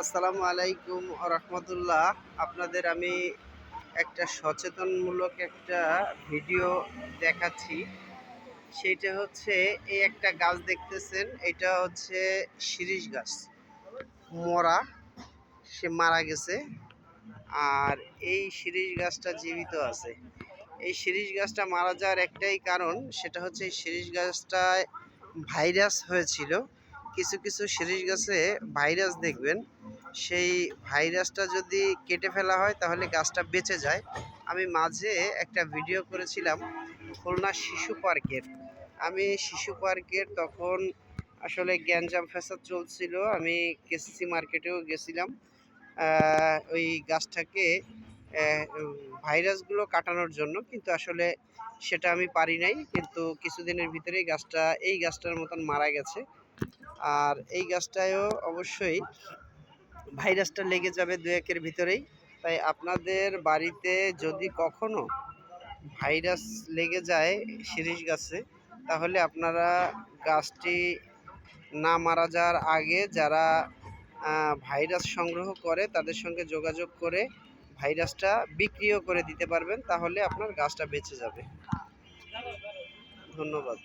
আসসালামু আলাইকুম রহমতুল্লাহ। আপনাদের আমি একটা সচেতনমূলক একটা ভিডিও দেখাচ্ছি। সেইটা হচ্ছে এই একটা গাছ দেখতেছেন, এটা হচ্ছে শিরীষ গাছ, মরা, সে মারা গেছে। আর এই শিরীষ গাছটা জীবিত আছে। এই শিরীষ গাছটা মারা যাওয়ার একটাই কারণ, সেটা হচ্ছে এই শিরীষ গাছটায় ভাইরাস হয়েছিল। কিছু কিছু শিরীষ গাছে ভাইরাস দেখবেন, সেই ভাইরাসটা যদি কেটে ফেলা হয় তাহলে গাছটা বেঁচে যায়। আমি মাঝে একটা ভিডিও করেছিলাম খুলনা শিশু পার্কের। আমি শিশু পার্কের তখন আসলে গ্যাঞ্জাম ফ্যাসাদ চলছিল, আমি কেসিসি মার্কেটেও গেছিলাম ওই গাছটাকে ভাইরাসগুলো কাটানোর জন্য, কিন্তু আসলে সেটা আমি পারি নাই। কিন্তু কিছুদিনের ভিতরেই এই গাছটার মতন মারা গেছে। আর এই গাছটায়ও অবশ্যই ভাইরাসটা লেগে যাবে দু একের ভিতরেই। তাই আপনাদের বাড়িতে যদি কখনো ভাইরাস লেগে যায় শিরীষ গাছে, তাহলে আপনারা গাছটি না মারা যাওয়ার আগে যারা ভাইরাস সংগ্রহ করে তাদের সঙ্গে যোগাযোগ করে ভাইরাসটা বিক্রিও করে দিতে পারবেন, তাহলে আপনার গাছটা বেঁচে যাবে। ধন্যবাদ।